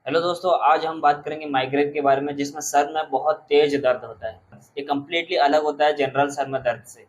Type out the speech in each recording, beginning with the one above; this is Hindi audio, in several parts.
हेलो दोस्तों, आज हम बात करेंगे माइग्रेन के बारे में, जिसमें सर में बहुत तेज दर्द होता है। ये कम्प्लीटली अलग होता है जनरल सर में दर्द से।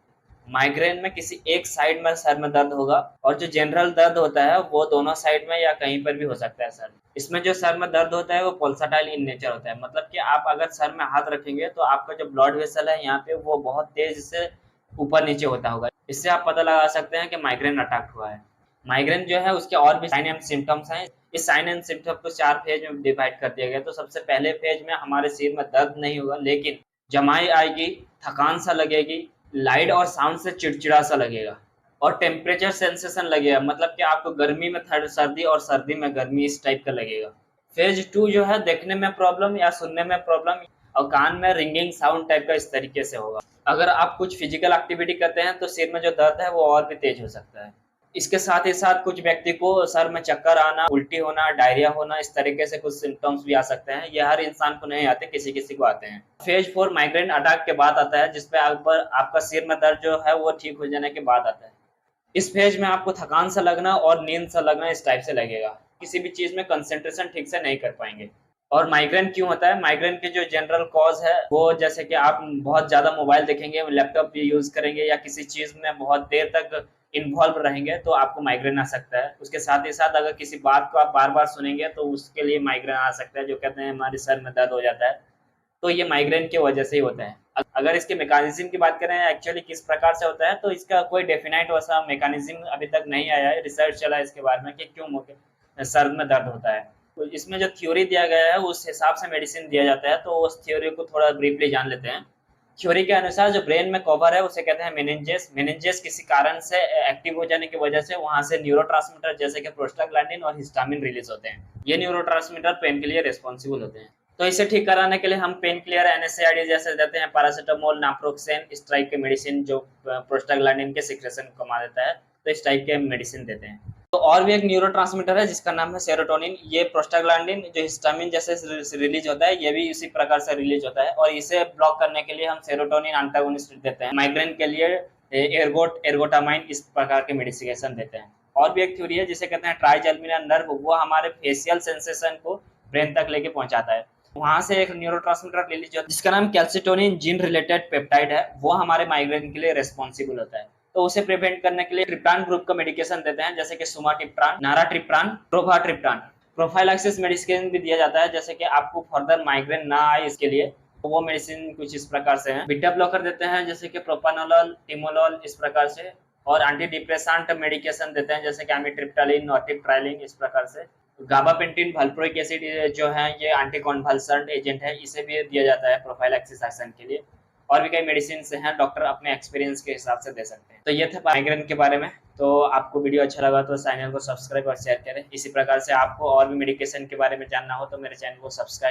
माइग्रेन में किसी एक साइड में सर में दर्द होगा, और जो जनरल दर्द होता है वो दोनों साइड में या कहीं पर भी हो सकता है सर। इसमें जो सर में दर्द होता है वो पल्साटाइल इन नेचर होता है, मतलब कि आप अगर सर में हाथ रखेंगे तो आपका जो ब्लड वेसल है यहाँ पे वो बहुत तेज से ऊपर नीचे होता होगा। इससे आप पता लगा सकते हैं कि माइग्रेन अटैक हुआ है। माइग्रेन जो है उसके और भी साइन एंड सिम्टम्स हैं। इस साइन एंड सिम्टम को 4 फेज में डिवाइड कर दिया गया। तो सबसे पहले फेज में हमारे सिर में दर्द नहीं होगा, लेकिन जमाई आएगी, थकान सा लगेगी, लाइट और साउंड से चिड़चिड़ा सा लगेगा, और टेम्परेचर सेंसेशन लगेगा, मतलब कि आपको गर्मी में सर्दी और सर्दी में गर्मी इस टाइप का लगेगा। फेज 2 जो है देखने में प्रॉब्लम या सुनने में प्रॉब्लम, और कान में रिंगिंग साउंड टाइप का इस तरीके से होगा। अगर आप कुछ फिजिकल एक्टिविटी करते हैं तो सिर में जो दर्द है वो और भी तेज हो सकता है। इसके साथ ही साथ कुछ व्यक्ति को सर में चक्कर आना, उल्टी होना, डायरिया होना, इस तरीके से कुछ सिम्टम्स भी आ सकते हैं। ये हर इंसान को नहीं आते, किसी किसी को आते हैं। फेज 4 माइग्रेन अटैक के बाद आता है, जिसपे आपका सिर में दर्द जो है वो ठीक हो जाने के बाद आता है। इस फेज में आपको थकान सा लगना और नींद सा लगना इस टाइप से लगेगा। किसी भी चीज में कंसंट्रेशन ठीक से नहीं कर पाएंगे। और माइग्रेन क्यों होता है? माइग्रेन के जो जनरल कॉज है वो जैसे कि आप बहुत ज्यादा मोबाइल देखेंगे, लैपटॉप भी यूज करेंगे, या किसी चीज में बहुत देर तक इन्वॉल्व रहेंगे तो आपको माइग्रेन आ सकता है। उसके साथ ही साथ अगर किसी बात को आप बार बार सुनेंगे तो उसके लिए माइग्रेन आ सकता है, जो कहते हैं हमारे सर में दर्द हो जाता है। तो ये माइग्रेन की वजह से ही होता है। अगर इसके मैकेनिज्म की बात करें एक्चुअली किस प्रकार से होता है, तो इसका कोई डेफिनाइट वैसा मैकेनिज्म अभी तक नहीं आया है। रिसर्च चला है इसके बारे में कि क्यों सर में दर्द होता है। तो इसमें जो थ्योरी दिया गया है उस हिसाब से मेडिसिन दिया जाता है। तो उस थ्योरी को थोड़ा ब्रीफली जान लेते हैं। थ्योरी के अनुसार जो ब्रेन में कवर है उसे कहते हैं मेनिंजेस। मेनिंजेस किसी कारण से एक्टिव हो जाने की वजह से वहां से न्यूरोट्रांसमीटर जैसे कि प्रोस्टाग्लैंडिन और हिस्टामिन रिलीज होते हैं। ये न्यूरोट्रांसमीटर पेन के लिए रिस्पॉन्सिबल होते हैं। तो इसे ठीक कराने के लिए हम पेन क्लियर, एनएसएआईडी जैसे देते हैं, पैरासीटामोल, नाप्रोक्सेन, इस टाइप के मेडिसिन जो प्रोस्टाग्लैंडिन के सिक्रेशन को कमा देता है, तो इस टाइप के मेडिसिन देते हैं। तो और भी एक न्यूरोट्रांसमीटर है जिसका नाम है सेरोटोनिन। ये प्रोस्टाग्लैंडिन जो हिस्टामिन जैसे रिलीज होता है, ये भी इसी प्रकार से रिलीज होता है, और इसे ब्लॉक करने के लिए हम सेरोटोनिन एंटागोनिस्ट देते हैं। माइग्रेन के लिए एर्गोटामाइन इस प्रकार के मेडिसिकेशन देते हैं। और भी एक थ्योरी है जिसे कहते हैं ट्राइजेमिनल नर्व। वो हमारे फेशियल सेंसेशन को ब्रेन तक लेके पहुंचाता है। वहां से एक न्यूरोट्रांसमीटर रिलीज होता है जिसका नाम कैल्सिटोनिन जीन रिलेटेड पेप्टाइड है। वो हमारे माइग्रेन के लिए रिस्पॉन्सिबल होता है। तो उसे प्रिवेंट करने के लिए ट्रिप्टान ग्रुप का मेडिकेशन देते हैं, जैसे कि सुमाट्रिप्टान, नाराट्रिप्टान, प्रोफाट्रिप्टान। प्रोफाइलैक्सिस मेडिसिन भी दिया जाता है, जैसे कि आपको फर्दर माइग्रेन ना आए इसके लिए। तो वो मेडिसिन कुछ इस प्रकार से है। बीटा ब्लॉकर देते हैं जैसे कि प्रोपानोलॉल, टिमोलॉल, इस प्रकार से। और एंटी डिप्रेसेंट मेडिकेशन देते हैं जैसे कि एमिट्रिप्टालिन, नॉर्टिप्ट्राइलिन, इस प्रकार से। गाबापेंटिन, वैल्प्रोइक एसिड जो है ये एंटी कॉन्वल्सेंट एजेंट है, इसे भी दिया जाता है प्रोफाइलैक्सिस एक्शन के लिए। और भी कई मेडिसिन हैं, डॉक्टर अपने एक्सपीरियंस के हिसाब से दे सकते हैं। तो ये थे माइग्रेन के बारे में। तो आपको वीडियो अच्छा लगा तो चैनल को सब्सक्राइब और शेयर करें। इसी प्रकार से आपको और भी मेडिकेशन के बारे में जानना हो तो मेरे चैनल को सब्सक्राइब